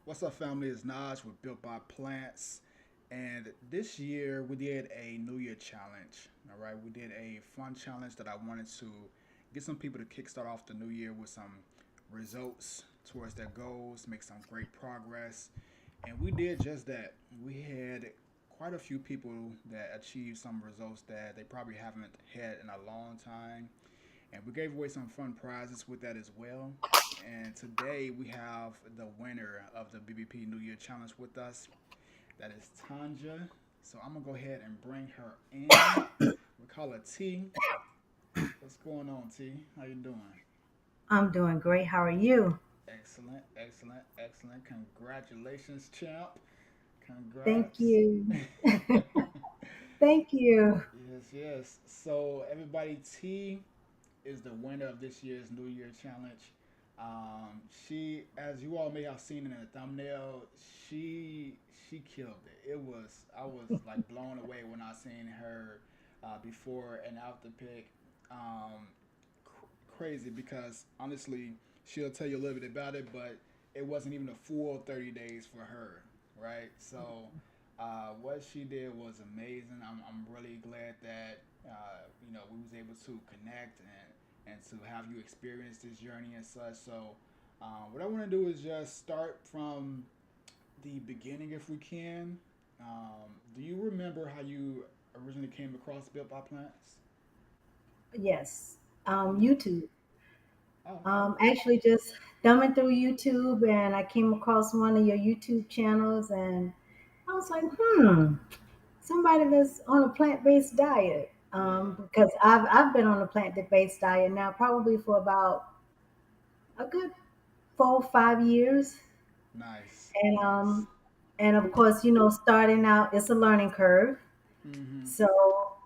What's up, family? It's Naj with Built by Plants. And this year we did a New Year challenge. All right, we did a fun challenge that I wanted to get some people to kickstart off the new year with some results towards their goals, make some great progress. And we did just that. We had quite a few people that achieved some results that they probably haven't had in a long time, and we gave away some fun prizes with that as well. And today we have the winner of the BBP New Year Challenge with us. That is Tonja. So I'm gonna go ahead and bring her in. We call her T. What's going on, T? How you doing? I'm doing great. How are you? Excellent, excellent, excellent. Congratulations, champ. Thank Congrats. you. Thank you. Yes, yes. So everybody, T is the winner of this year's New Year Challenge. She, as you all may have seen in the thumbnail, she she killed it. It was I was like blown away when I seen her before and after pic. Um, Crazy because honestly, she'll tell you a little bit about it, but it wasn't even a full 30 days for her, right? So what she did was amazing. I'm really glad that we was able to connect and to have you experience this journey and such. So what I want to do is just start from the beginning if we can. Do you remember how you originally came across Built by Plants? Yes. YouTube. Oh, okay. Actually, just thumbing through YouTube, and I came across one of your YouTube channels, and I was like, somebody that's on a plant-based diet. Yeah. Because I've been on a plant-based diet now probably for about a good 4 or 5 years, Nice. and Nice. of course, starting out, it's a learning curve. Mm-hmm. So,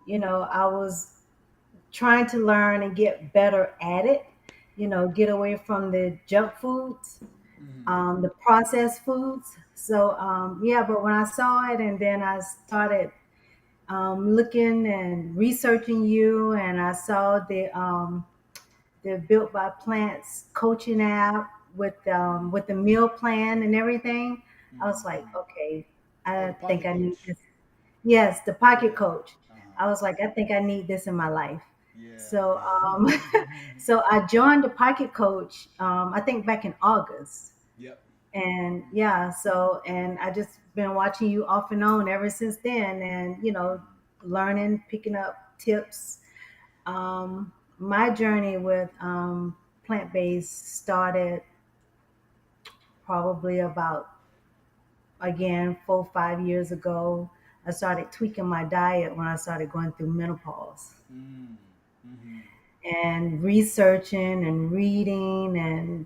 I was trying to learn and get better at it, get away from the junk foods, Mm-hmm. the processed foods. So, yeah, but when I saw it and then I started looking and researching you, and I saw the Built by Plants coaching app with the meal plan and everything, I was like, Mm-hmm. okay, Oh, I the think pocket I need coach. this. Yes, the pocket Yeah. coach. Uh-huh. I was like, I think I need this in my life. So, Yeah. so I joined the pocket coach. I think back in August, Yep. and yeah. So, and I just been watching you off and on ever since then, and learning, picking up tips. My journey with plant based started probably about again 4 or 5 years ago. I started tweaking my diet when I started going through menopause, Mm. Mm-hmm. and researching and reading, and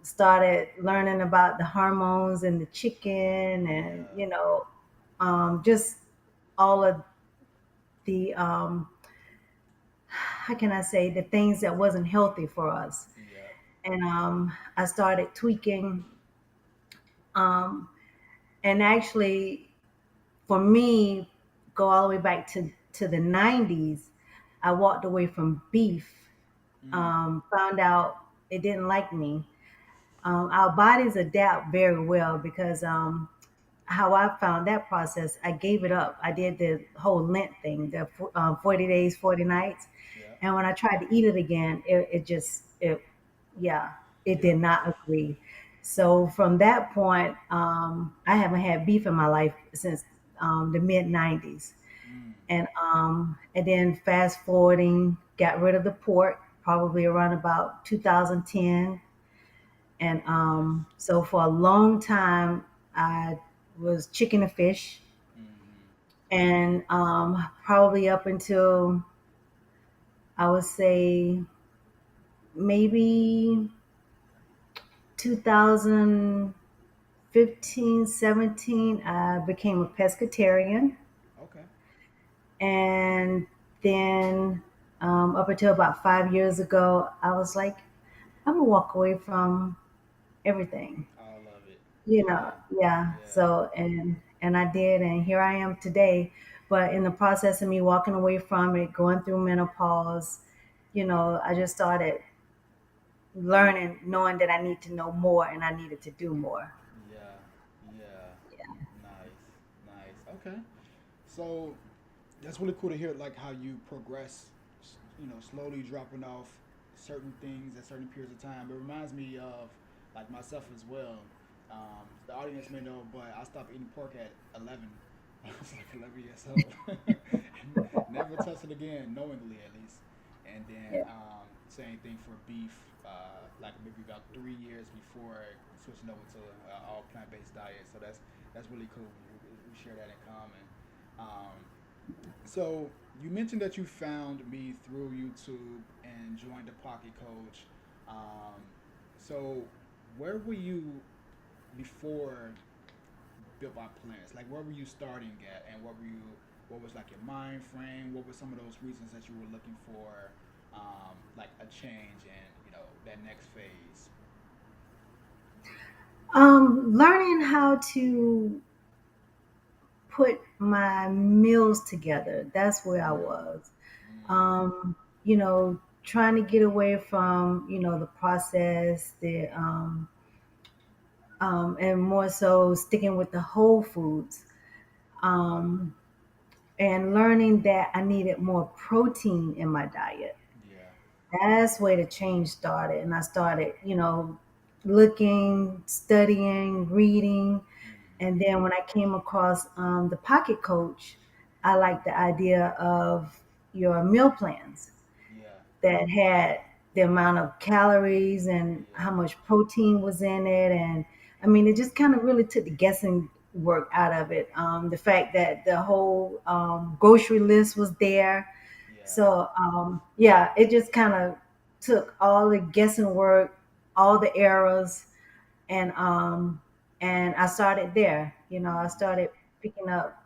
started learning about the hormones in the chicken, and Yeah. just all of the how can I say, the things that wasn't healthy for us. Yep. And I started tweaking, um, and actually, for me, go all the way back to the 90s. I walked away from beef, Mm. found out it didn't like me. Our bodies adapt very well because how I found that process, I gave it up. I did the whole Lent thing, the 40 days, 40 nights. Yep. And when I tried to eat it again, yeah, it did Yep. not agree. So from that point, I haven't had beef in my life since the mid 90s. Mm. And then fast forwarding, got rid of the pork probably around about 2010. And Nice. so for a long time, I was chicken and fish, Mm-hmm. and probably up until, I would say, maybe 2015, 17, I became a pescatarian. Okay. And then up until about 5 years ago, I was like, I'm gonna walk away from everything. All of it. you know Yeah. yeah. Yeah. So, and I did, and here I am today. But in the process of me walking away from it, going through menopause, I just started learning, knowing that I need to know more and I needed to do more. Yeah, yeah. Nice, nice. Okay. So that's really cool to hear, like how you progress, slowly dropping off certain things at certain periods of time. It reminds me of like myself as well. The audience may know, but I stopped eating pork at 11. I was like 11 years old. And never touched it again, knowingly at least. And then Yeah. same thing for beef, like maybe about 3 years before switching over to all plant-based diet. So that's really cool. We share that in common. Um, so you mentioned that you found me through YouTube and joined the Pocket Coach. Um, so where were you before Built by Plants? Like where were you starting at, and what was like your mind frame? What were some of those reasons that you were looking for, like a change and that next phase? Learning how to put my meals together. That's where I Mm, was. mm, Um, trying to get away from, the process, and more so sticking with the whole foods. Um, and learning that I needed more protein in my diet. yeah. That's where the change started. And I started, looking, studying, reading. Mm, And then when I came across the Pocket Coach, I liked the idea of your meal plans yeah. that had the amount of calories and Yeah. how much protein was in it. And I mean, it just kind of really took the guessing work out of it. The fact that the whole grocery list was there. Yeah. So, yeah, it just kind of took all the guessing work, all the errors, and I started there. I Mm, started picking up,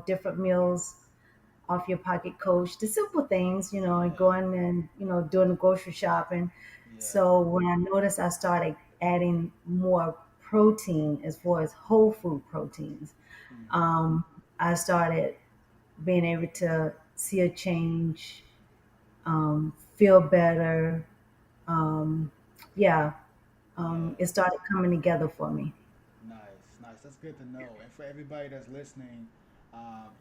different meals off your Pocket Coach, the simple things, and yeah. going and doing the grocery shopping. Yeah. So when I noticed, I started adding more protein as far as whole food proteins. Mm, Um, I started being able to see a change, feel better. Um, yeah, yeah. it started coming together for me. Nice, nice. That's good to know. And for everybody that's listening,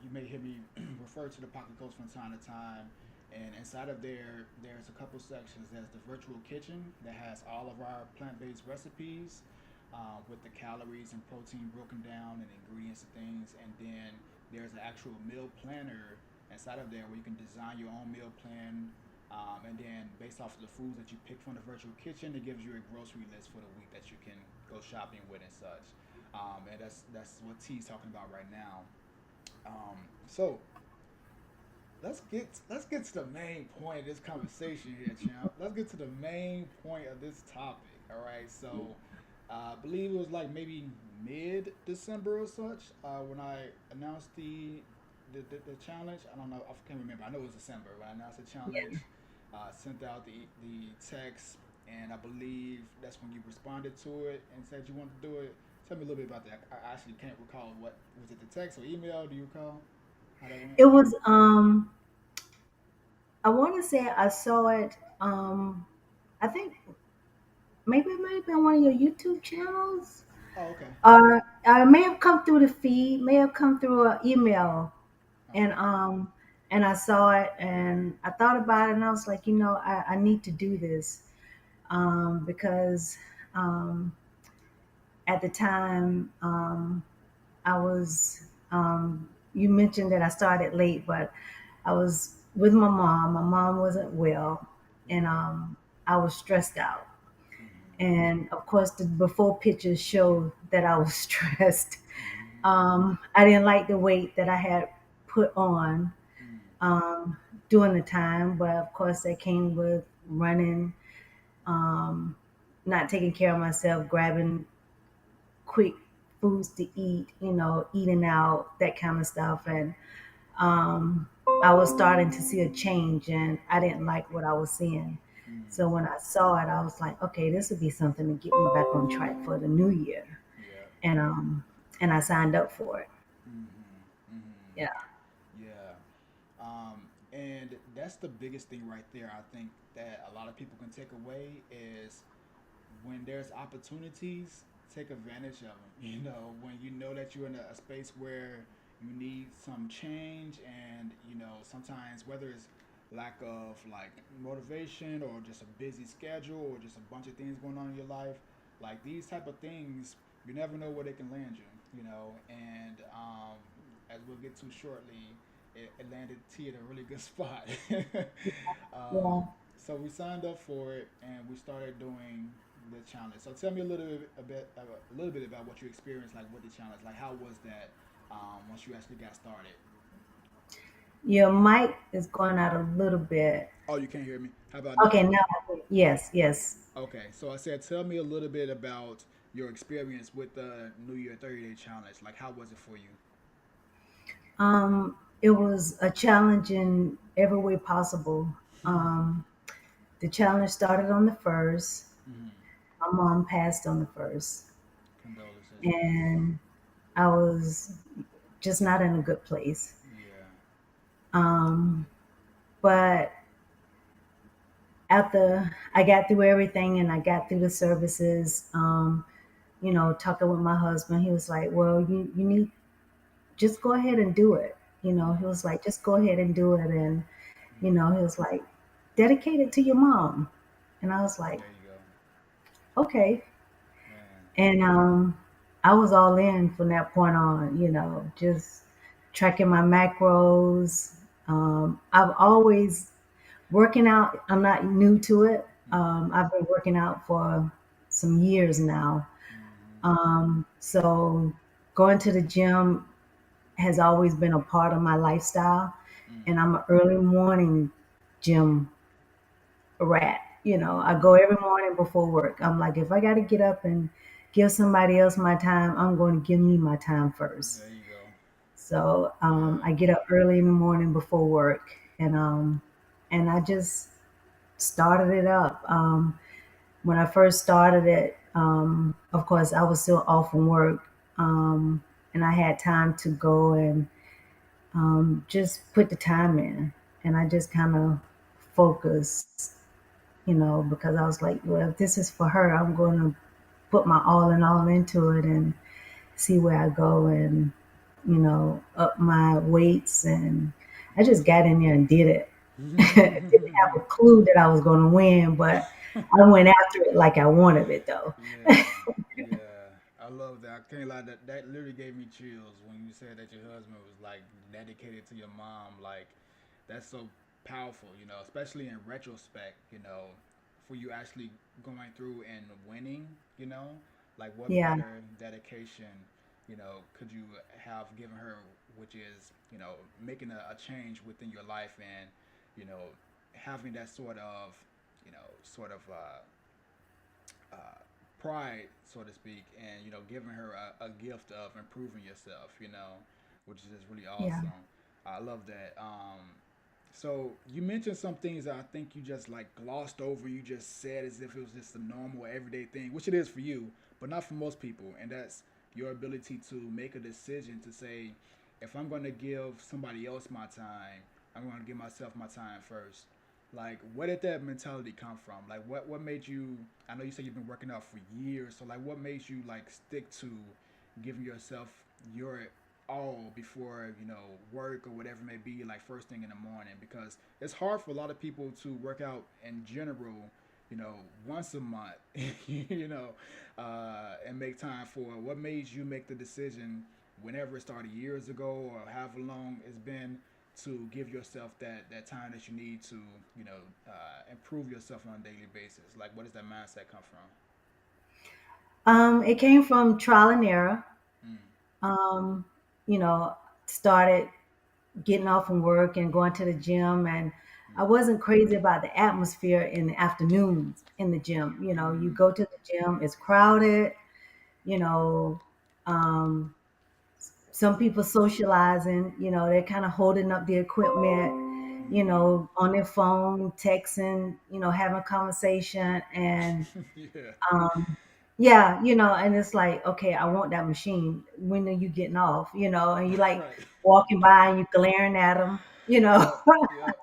you may hear me refer to the Pocket Coach from time to time. And inside of there, there's a couple sections. There's the virtual kitchen that has all of our plant-based recipes with the calories and protein broken down and ingredients and things. And then there's an actual meal planner inside of there where you can design your own meal plan. And then based off of the foods that you pick from the virtual kitchen, it gives you a grocery list for the week that you can go shopping with and such. And that's what T's talking about right now. So let's get to the main point of this conversation here, champ. Let's get to the main point of this topic. All right. So I believe it was like maybe mid December or such when I announced the challenge. I don't know. I can't remember. I know it was December when I announced the challenge. Sent out the text, and I believe that's when you responded to it and said you wanted to do it. Tell me a little bit about that. I actually can't recall what was it. The text or email? Do you recall how that went? It was I want to say I saw it. I think maybe it might have been one of your YouTube channels, Oh, okay. or it may have come through the feed, may have come through an email, and Okay. I saw it and I thought about it and I was like, I need to do this because um, at the time I was. You mentioned that I started late, but I was with my mom. My mom wasn't well, and Yeah. I was stressed out. Mm-hmm. And of course, the before pictures showed that I was stressed. Mm-hmm. I didn't like the weight that I had put on Mm. um, during the time, but of course, that came with running, um, not taking care of myself, grabbing quick foods to eat, eating out, that kind of stuff. And um, I was starting to see a change and I didn't like what I was seeing. Mm. So when I saw it, I was like, okay, this would be something to get me back on track for the new year. Yeah. And and I signed up for it. Mm-hmm. Mm-hmm. Yeah. Yeah. Um, And that's the biggest thing right there. I think that a lot of people can take away is when there's opportunities, take advantage of them. You know, when you know that you're in a space where you need some change, and you know, sometimes whether it's lack of like motivation or just a busy schedule or just a bunch of things going on in your life, like these type of things, you never know where they can land you. You know, and as we'll get to shortly, it landed T at a really good spot. Yeah. um, so we signed up for it and we started doing the challenge. So tell me a little bit about what you experienced, like with the challenge. Like how was that once you actually got started? Your mic is going out a little bit. Oh, you can't hear me. How about now? Okay, now, yes, yes. Okay, so I said, tell me a little bit about your experience with the New Year 30-day challenge. Like, how was it for you? It was a challenge in every way possible. Um, the challenge started on the first. Hmm. My mom passed on the first, Condolences, yes. and I was just not in a good place. Yeah. Um, but after I got through everything and I got through the services, talking with my husband, he was like, "Well, you need just go ahead and do it." He Mm-hmm. was like, "Just go ahead and do it," and Mm-hmm. he was like, "Dedicate it to your mom," and I was like, There you go, "Okay," man. and I was all in from that point on. Just tracking my macros. I've always working out. I'm not new to it. Mm-hmm. I've been working out for some years now. Mm-hmm. So going to the gym has always been a part of my lifestyle, and Mm-hmm. I'm an early morning gym rat. I go Mm-hmm. every morning before work. I'm like, if I got to get up and give somebody else my time, I'm going to give me my time first. There you go. So Yeah. I get up early in the morning before work, and I just started it up. When I first started it, of course, I was still off from work, and I had time to go and just put the time in. And I just kind of focused, because I was like, well, if this is for her, I'm going to put my all in all into it and see where I go and, up my weights. And I just got in there and did it. Didn't have a clue that I was going to win, but I went after it like I wanted it though. Yeah, yeah. I love that. I can't lie. That literally gave me chills when you said that your husband was like dedicated to your mom. Like, that's so powerful. You know, especially in retrospect. You know, for you actually going through and winning. You know, like what Yeah, better dedication. You know, could you have given her, which is making a change within your life and you know having that sort of uh, pride, so to speak, and giving her a gift of improving yourself, which is just really yeah, awesome. I love that. So you mentioned some things that I think you just like glossed over. You just said as if it was just a normal everyday thing, which it is for you, but not for most people. And that's your ability to make a decision to say, if I'm going to give somebody else my time, I'm going to give myself my time first. Like, where did that mentality come from? Like, what made you? I know you said you've been working out for years, so like, what made you like stick to giving yourself your all before work or whatever it may be, like first thing in the morning? Because it's hard for a lot of people to work out in general, you know, once a month, and make time for it. What made you make the decision whenever it started years ago or however long it's been to give yourself that time that you need to improve yourself on a daily basis? Like, where does that mindset come from? it came from trial and error. Mm, um, you know, Started getting off from work and going to the gym, and I mm, wasn't crazy about the atmosphere in the afternoons in the gym. You mm. go to the gym, it's crowded. you know um, some people socializing, they're kind of holding up the equipment, Mm-hmm. on their phone, texting, having a conversation. And Yeah. yeah, and it's like, okay, I want that machine. When are you getting off? And you like Right. walking by and you glaring at them. you know. Yep. Yep.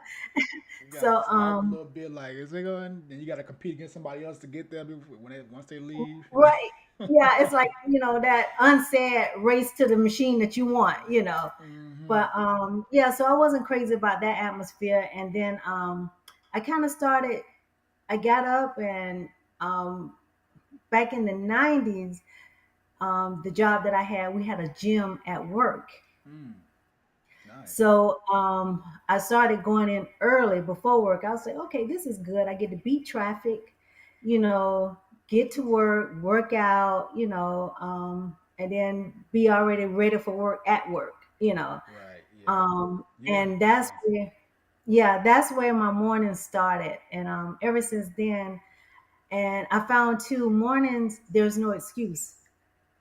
You gotta So talk a little bit, like, is it going? Then you gotta compete against somebody else to get there before, once they leave. right. Yeah, it's like, that unsaid race to the machine that you want. Mm-hmm. But yeah, so I wasn't crazy about that atmosphere. And then I kind of started, I got up and um back in the 90s, the job that I had, we had a gym at work. Mm. Nice. So I started going in early before work. I was like, okay, this is good. I get to beat traffic, you know, get to work out, and then be already ready for work at work. Right. Yeah. Yeah. And that's where, yeah, that's where my morning started. And ever since then, and I found too, mornings, there's no excuse.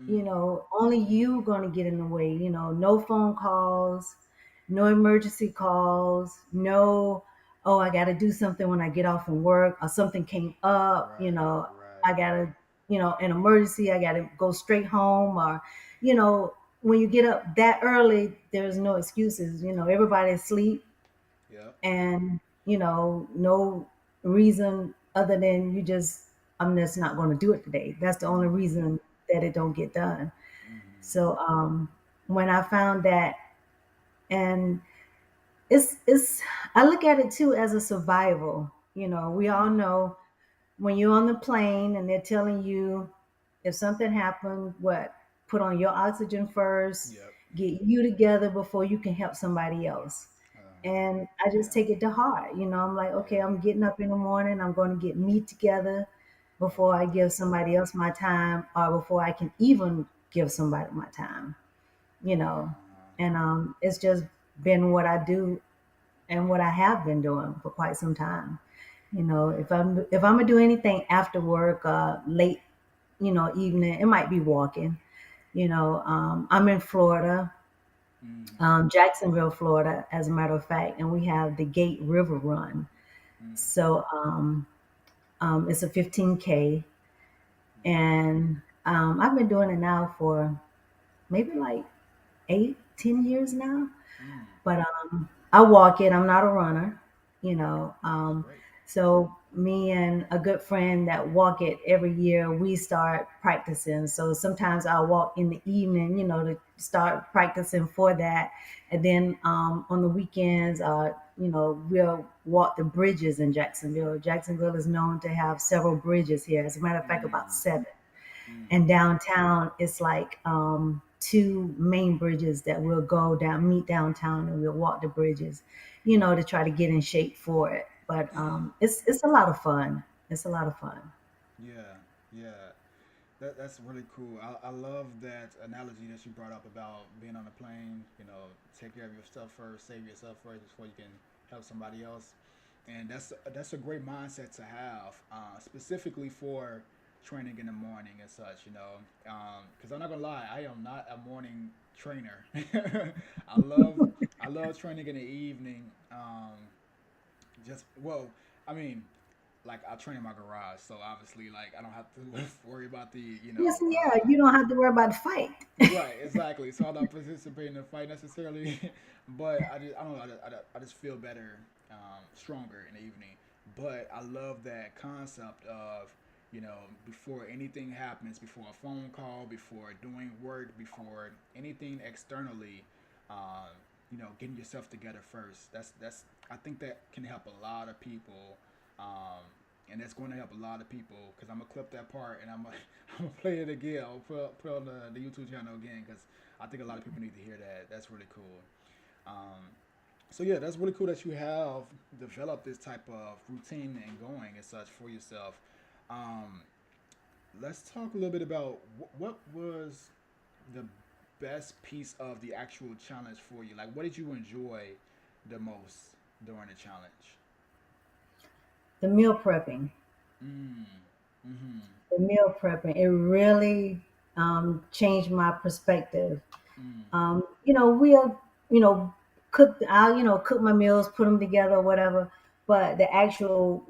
Mm. Only you gonna get in the way. No phone calls, no emergency calls, no, oh, I gotta do something when I get off from work, or something came up, Right. I Right. gotta, an emergency, I gotta go straight home, or, you know, when you get up that early, there's no excuses. Everybody's asleep, Yep. and no reason other than I'm just not going to do it today. That's the only Mm-hmm. reason that it don't get done. Mm-hmm. So when I found that, and it's I look at it too as a survival. We all Mm. know when you're on the plane and they're telling you, if something happened, what, put on your oxygen first, Yep. get you together before you can help somebody else. Uh-huh. And I just Yeah. take it to heart. I'm like, okay, Yeah. I'm getting up in the morning, I'm going to get me together I before love I give that. somebody else my time, or before I can even give somebody my time, you know. Uh-huh. And it's just been what I do and what I have been doing for quite some time. If Yeah. I'm gonna do anything after work, late, evening, it might be walking. I'm in Florida, Mm-hmm. Jacksonville, Florida, as a matter of fact, and we have the Gate River Run. Mm. So it's a 15K, and I've been doing it now for maybe like 8, 10 years now. Mm. But I walk it. I'm not a runner, you know. That's Um, great. so me and a good friend that walk it every year, we start practicing. So sometimes I'll walk in the evening, to start practicing for that. And then on the weekends, we'll walk the bridges in Jacksonville. Jacksonville is known to have several bridges here. As a matter of fact, about Mm. 7. Mm. And downtown, it's like two main bridges that we'll go down, meet downtown, and we'll walk the bridges, to try to get in shape for it. But it's a lot of fun. It's a lot of fun. Yeah. Yeah. That's really cool. I love that analogy that you brought up about being on a plane. Take care of yourself first, save yourself first before you can help somebody else. And that's a great mindset to have, specifically for training in the morning and such. Because I'm not gonna lie, I am not a morning trainer. I love I love training in the evening. Just well, I mean, like I train in my garage, so obviously, like I don't have to worry about the Yes, yeah, you don't have to worry about the fight. right, exactly. So I'm not participating in a fight necessarily, but I don't know, I just feel better, stronger in the evening. But I love that concept of before anything happens, before a phone call, before doing work, before anything externally, um, getting yourself together first. That's I think that can help a lot of people. Um, and that's going to help a lot of people because I'm gonna clip that part and I'm gonna play it again. I'll put on the YouTube channel again because I think a lot of people need to hear that. That's really cool. Um, so yeah, that's really cool that you have developed this type of routine and going and such for yourself. Um, let's talk a little bit about what was the best piece of the actual challenge for you. Like, what did you enjoy the most during the challenge? The meal prepping. Mm. Mm-hmm. The meal prepping. It really changed my perspective. Mm. We'll, you know, cook my meals, put them together, or whatever. But the actual,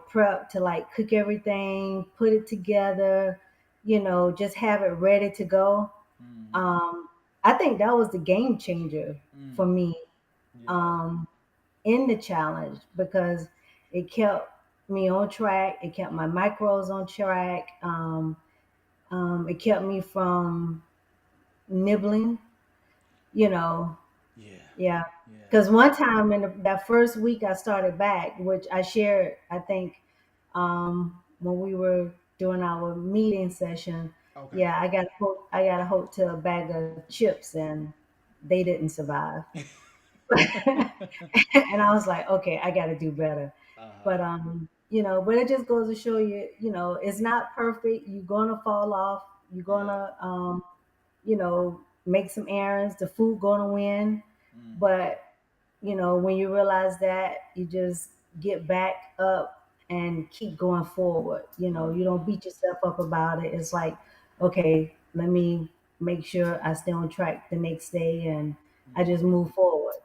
prep to like cook everything, put it together, just have it ready to go. Mm-hmm. Um, I think that was the game changer for Mm. me. Yeah. Um, in the challenge because it kept me on track. It kept my micros on track. It kept me from nibbling, you know. Yeah. Yeah. Yeah. Because one time in that first week I started back, which I shared, I think, when we were doing our meeting session. Okay. Yeah, I got a hotel bag of chips and they didn't survive. And I was like, okay, I got to do better. But Uh-huh. but it just goes to show you, it's not perfect. You're gonna fall off. You're Yeah. gonna, make some errands. The food gonna win, Mm-hmm. but when you realize that, you just get back up and keep going forward. You don't Mm-hmm. beat yourself up about it. It's like, okay, let me make sure I stay on track the next day, and I just Mm-hmm. move forward.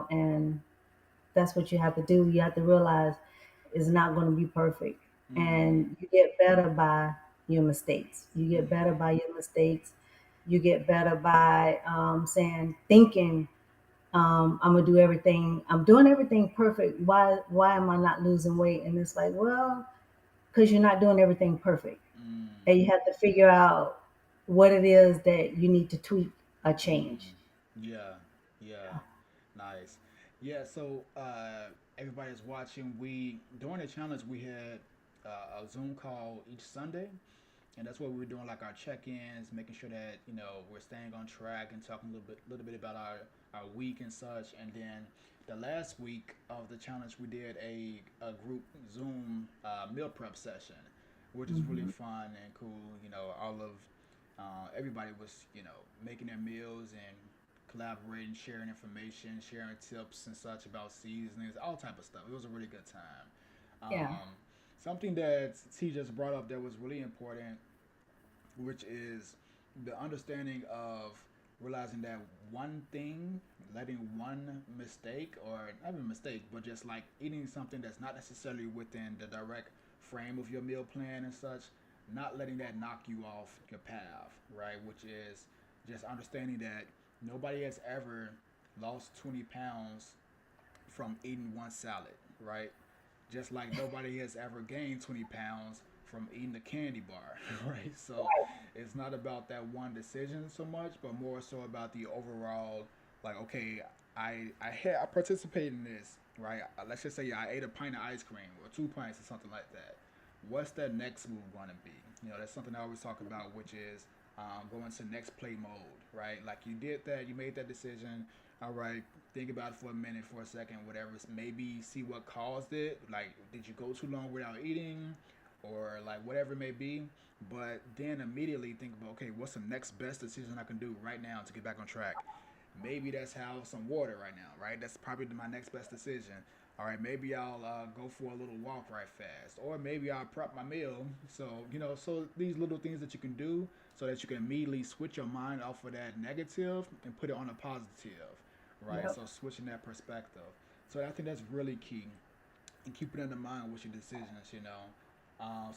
And that's what you have to do. You have to realize it's not going to be perfect, Mm-hmm. and you get better by your mistakes. You get better Mm-hmm. by your mistakes. You get better by thinking, I'm gonna do everything. I'm doing everything perfect. Why am I not losing weight? And it's like, well, because you're not doing everything perfect, and you have to figure out what it is that you need to tweak or change. Mm-hmm. Yeah. Yeah. Nice. Yeah. So everybody's watching. We during the challenge we had a Zoom call each Sunday, and that's what we were doing, like our check-ins, making sure that we're staying on track and talking a little bit about our week and such. And then the last week of the challenge, we did a group Zoom meal prep session, which is really Hmm. fun and cool. All of everybody was making their meals and collaborating, sharing information, sharing tips and such about seasonings, all type of stuff. It was a really good time. Yeah. Something that T just brought up that was really important, which is the understanding of realizing that one thing, letting one mistake, or not even mistake, but just like eating something that's not necessarily within the direct frame of your meal plan and such, not letting that knock you off your path, right? Which is just understanding that nobody has ever lost 20 pounds from eating one salad, right? Just like nobody has ever gained 20 pounds from eating a candy bar, right? So it's not about that one decision so much, but more so about the overall, like, okay, I participated in this, right? Let's just say I ate a pint of ice cream or 2 pints or something like that. What's that next move going to be? That's something I always talk about, which is going to next play mode, right? Like you did that, you made that decision. All right, think about it for a minute, for a second, whatever. Maybe see what caused it. Like, did you go too long without eating, or like whatever it may be. But then immediately think about, okay, what's the next best decision I can do right now to get back on track? Maybe that's have some water right now, right? That's probably my next best decision. All right, maybe I'll go for a little walk right fast, or maybe I'll prep my meal. So so these little things that you can do, so that you can immediately switch your mind off of that negative and put it on a positive, right? Yep. So switching that perspective. So I think that's really key, and keep it in mind with your decisions.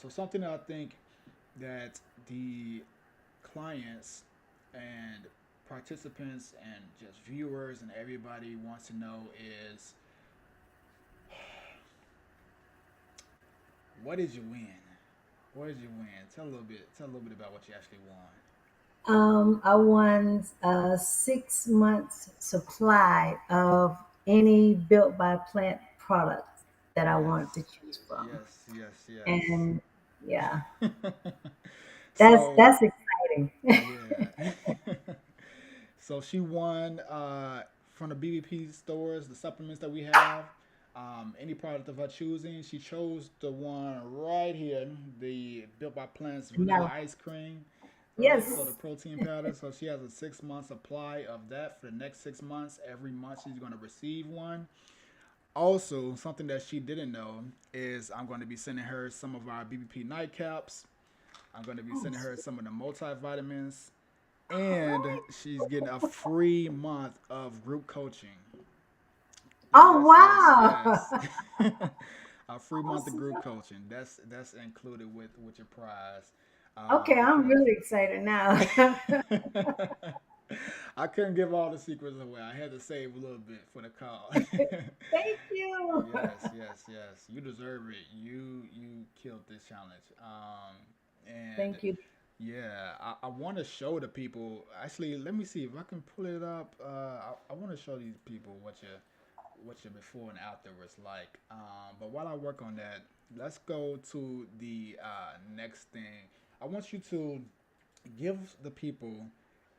So something that I think that the clients and participants and just viewers and everybody wants to know is, what did you win? What did you win? Tell a little bit. Tell a little bit about what you actually won. I won a 6 months supply of any built by plant products that I Yes, wanted to choose from. yes, yes, And yeah, yes. that's So that's exciting. yeah. So she won from the BBP stores, the supplements that we have. Any product of her choosing. She chose the one right here, the Built by Plants vanilla No. ice cream, right? So the Yes. protein powder. So she has a 6 month supply of that for the next 6 months. Every month she's going to receive one. Also, something that she didn't know is I'm going to be sending her some of our BBP nightcaps. I'm going to be Oh, sending her sweet. some of the multivitamins, All and right. she's getting a free month of group coaching. Oh Yes, yes, wow. yes. A free month of Awesome. group coaching. That's included with your prize. Okay, I'm Because really excited now. I couldn't give all the secrets away. I had to save a little bit for the call. Thank you. Yes, yes, yes. You deserve it. You killed this challenge. And Thank you. yeah, I want to show the people. Actually, let me see if I can pull it up. I want to show these people what your before and after was like. But while I work on that, let's go to the next thing. I want you to give the people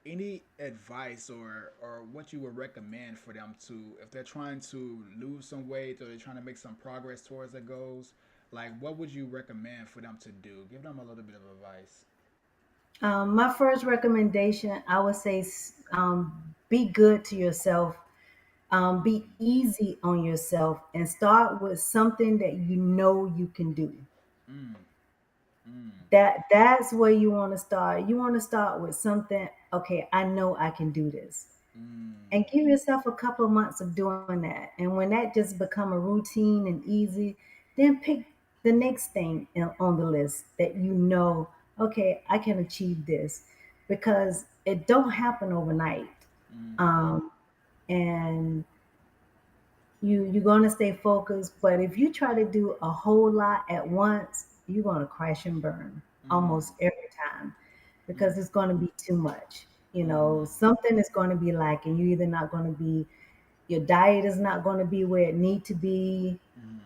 any advice or what you would recommend for them to if they're trying to lose some weight or they're trying to make some progress towards their goals. Like, what would you recommend for them to do? Give them a little bit of advice. My first recommendation, I would say, be good to yourself. Be easy on yourself, and start with something that you know you can do. Mm, mm, That's where you want to start. You want to start with something. Okay, I know I can do this, mm, and give yourself a couple of months of doing that. And when that just become a routine and easy, then pick the next thing on the list that you know, okay, I can achieve this, because it don't happen overnight. mm, Um, and you're going to stay focused, but if you try to do a whole lot at once, you're going to crash and burn mm, almost every time, mm, because it's going to be too much. mm, Something is going to be lacking. You're either not going to be, your diet is not going to be where it need to be, mm.